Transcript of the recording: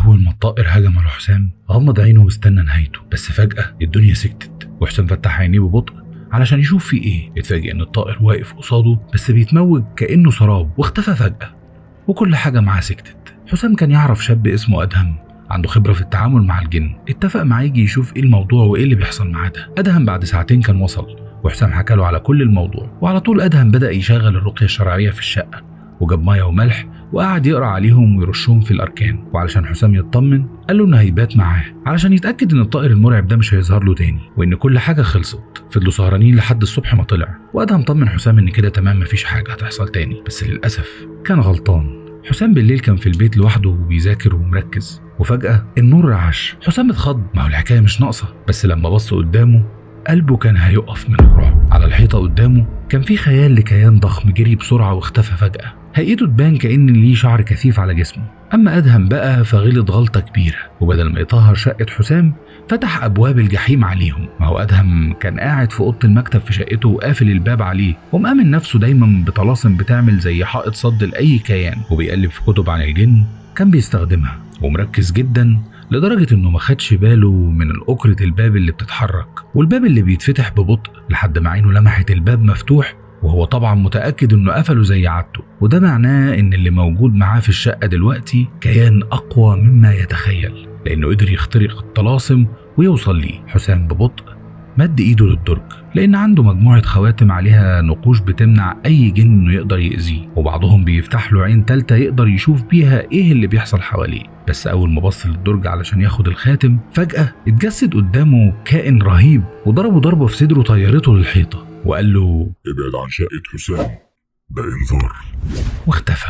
أول ما الطائر هجم على حسام غمض عينه واستنى نهايته، بس فجأة الدنيا سكتت وحسام فتح عينيه ببطء علشان يشوف في إيه. اتفاجئ إن الطائر واقف قصاده بس بيتموج كأنه سراب واختفى فجأة، وكل حاجة معاه سكتت. حسام كان يعرف شاب اسمه أدهم عنده خبرة في التعامل مع الجن، اتفق معاه يجي يشوف إيه الموضوع وإيه اللي بيحصل معاه ده. أدهم بعد ساعتين كان وصل وحسام حكى له على كل الموضوع، وعلى طول أدهم بدأ يشغل الرقية الشرعية في الشقة وجاب مية وملح وقعد يقرأ عليهم ويرشهم في الأركان. وعلشان حسام يطمن قال له إنه هيبات معاه علشان يتأكد إن الطائر المرعب ده مش هيظهر له تاني وإن كل حاجة خلصت. فضلوا سهرانين لحد الصبح ما طلع، وأدهم طمن حسام إن كده تمام مفيش حاجة هتحصل تاني، بس للأسف كان غلطان. حسام بالليل كان في البيت لوحده وبيذاكر ومركز، وفجأة النور رعش. حسام اتخض، ما هو الحكاية مش ناقصة، بس لما بص قدامه قلبه كان هيقف من الرعب. على الحيطة قدامه كان في خيال لكيان ضخم جري بسرعة واختفى فجأة، هيئته تبان كأن ليه شعر كثيف على جسمه. أما أدهم بقى فغلط غلطة كبيرة، وبدل ما يطهر شقة حسام فتح أبواب الجحيم عليهم. ما هو أدهم كان قاعد في أوضة المكتب في شقته وقافل الباب عليه، ومأمن نفسه دايما بطلاسم بتعمل زي حائط صد لأي كيان، وبيقلب في كتب عن الجن كان بيستخدمها، ومركز جدا لدرجة انه ما خدش باله من الأكرة الباب اللي بتتحرك والباب اللي بيتفتح ببطء لحد ما عينه لمحت الباب مفتوح، وهو طبعا متأكد انه قفله زي عادته. وده معناه ان اللي موجود معاه في الشقة دلوقتي كيان أقوى مما يتخيل، لأنه قدر يخترق الطلاسم ويوصل ليه. حسام ببطء مد ايده للدرج لان عنده مجموعة خواتم عليها نقوش بتمنع اي جن انه يقدر يأذيه، وبعضهم بيفتح له عين تالتة يقدر يشوف بيها ايه اللي بيحصل حواليه. بس اول ما بص للدرج علشان ياخد الخاتم فجأة اتجسد قدامه كائن رهيب وضربه ضربة في صدره طيرته للحيطة وقال له ابعد عن شقة حسام، ده انذار. واختفى.